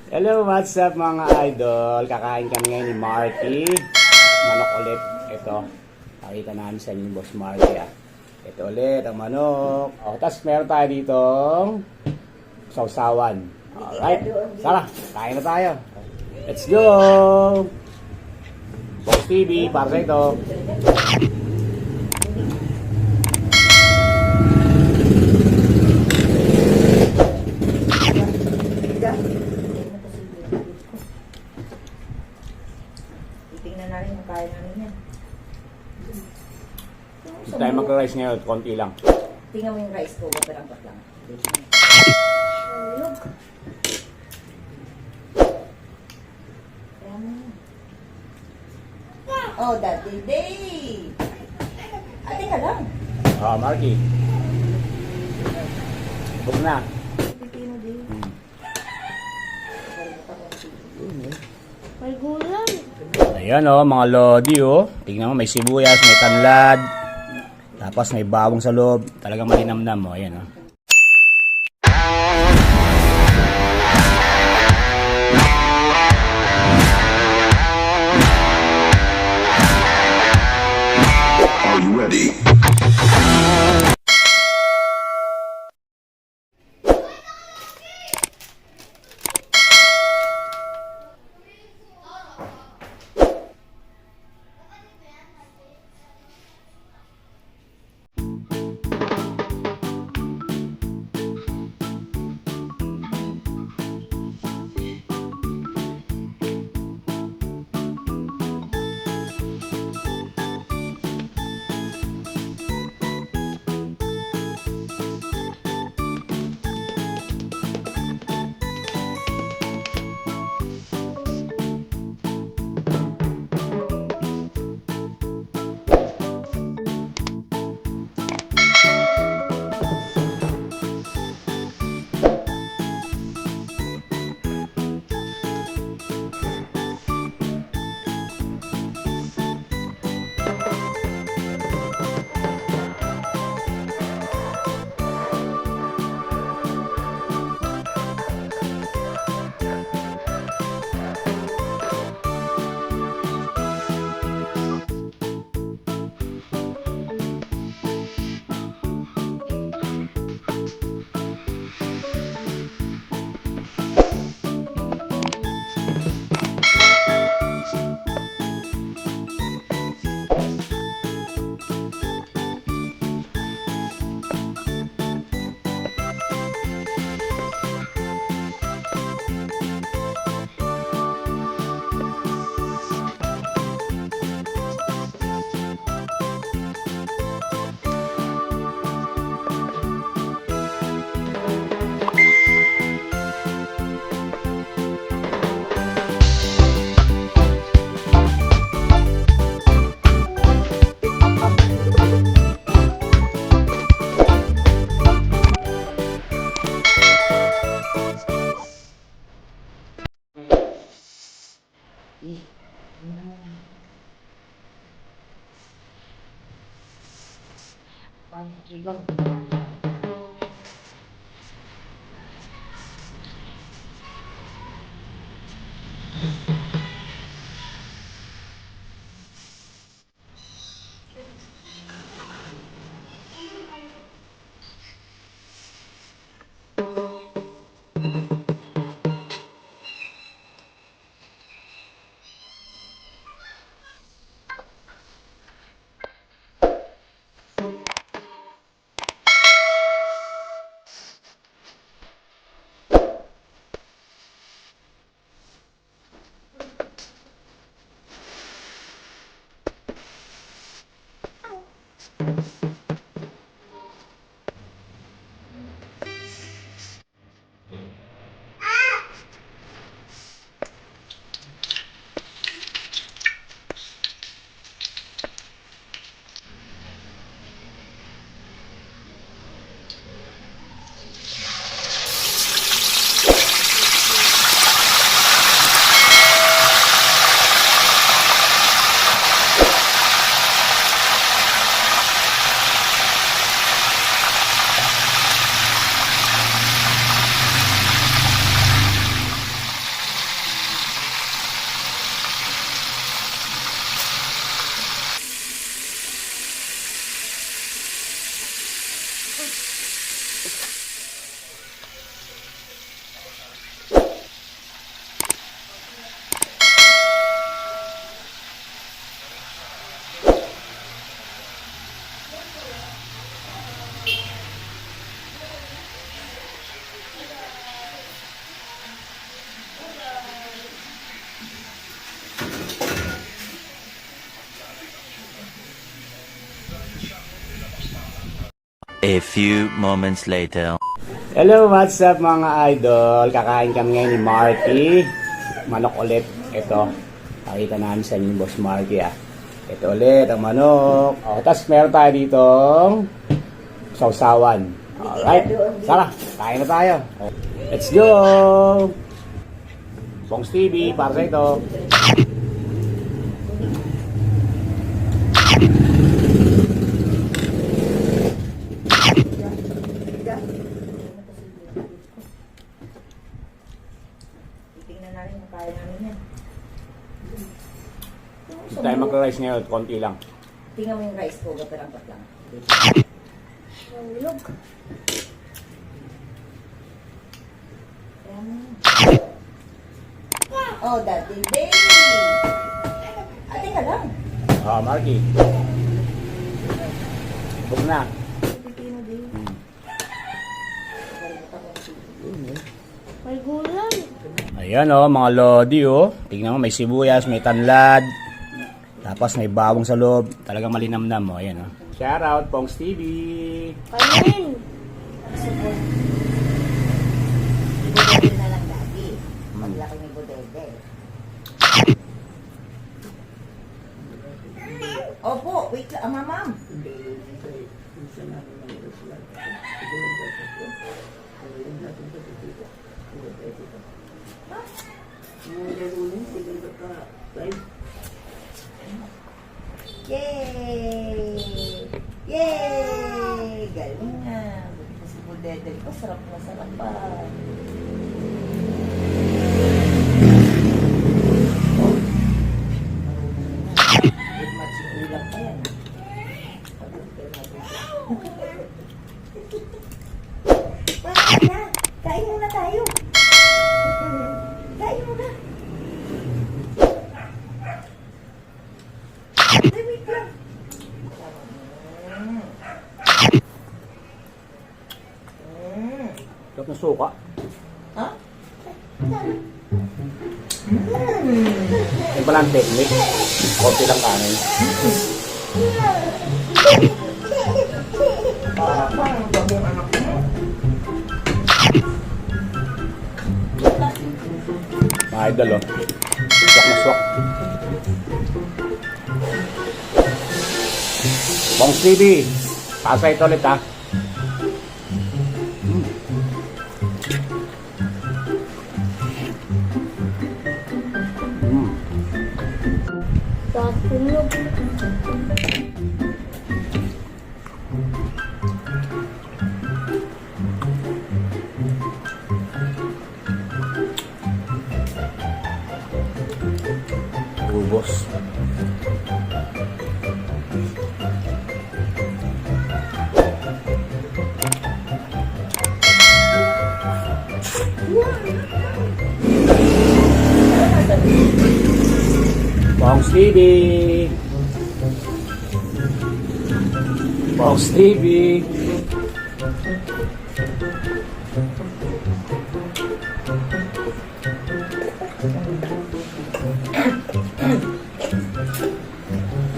Hello, what's up mga idol? Kakain kami ngayon ni Marky. Manok ulit. Ito. Pakita namin sa inyo yung boss Marky. Ito ulit ang manok. Tapos meron tayo ditong sausawan. Alright. Tara, kain na tayo. Let's go! Boss TV, para sa ito. Tingnan natin yung kaya namin yan. Hindi tayo mag-rice ngayon. Konti lang. Tingnan mo yung rice ko, baperangkat lang. Oh, Daddy Day! Ate ka lang. Marky. Buk na. Pipino din. May gulay. Ayan mga lodi Tingnan mo, may sibuyas, may tanlad. Tapos may bawang sa loob. Talagang malinamnam Ayan Are you ready? A few moments later. Hello, what's up mga idol? Kakain kami ngayon ni Marky. Manok ulit. Ito. Pakita namin sa inyo yung Boss Marky ah. Ito ulit ang manok. Tapos meron tayo ditong sausawan. Alright. Tara, kain na tayo. Let's go! Bongs TV, para sa ito. Titingnan namin kung kaya namin yan. Hindi tayo mag-rice ngayon. Konti lang. Tingnan mo yung rice ko, gaperangkat lang. Hulog. Oh, Daddy Day! Ate ka lang. Marky. Bug na. Pipino din. May gulay. Ayan mga lodi Tingnan mo, may sibuyas, may tanlad. Tapos may bawang sa loob. Talagang malinamnam Ayan Shout out, Pongs TV. Kanin. Budede na lang, Daddy. Maglaki ni Budede. Opo, wait lang, ma'am. Yay! Yay! Galing nga. Si Budede ko, sarap na sarap pa. Ulam pa yan. Bakit na? Kain muna tayo. Kain muna. Ay, wait lang. Sarap na suka. Ha? Yung pala ang technique. Konti lang kanin. Parang bagong anak mo. Mga idol Swak na swak. Pongs TV. Pasa ito ulit Sa tulog. Ubos. Pongs TV. Pongs TV.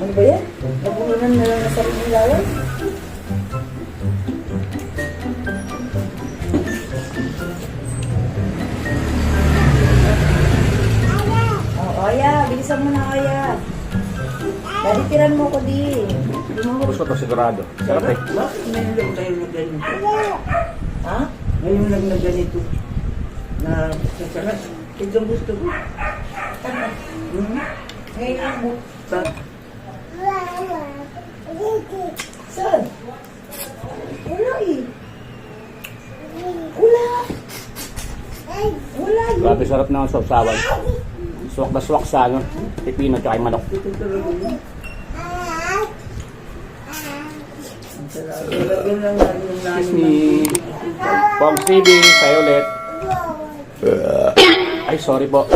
Ano ba yan? Nabulunan na lang na sa rin lawan? Oh, Oya, bilisan mo na, Oya. Daddy, tiran mo ko di. Gusto to sigurado. Sarap Bakit ngayon lang tayo na ganito? Ha? Ngayon lang na ganito. Na sasarap. Ito ang gusto ko. Ngayon lang mo. Ba- Saan? Wala eh. Wala. Wala yun. Grabe sarap na ang sausawan. Swak na swak sa pipino at manok. Ito talaga yun. Ang sarap. Talaga lang yung Excuse me. Pongs TV, kayo ulit. Ay, sorry po.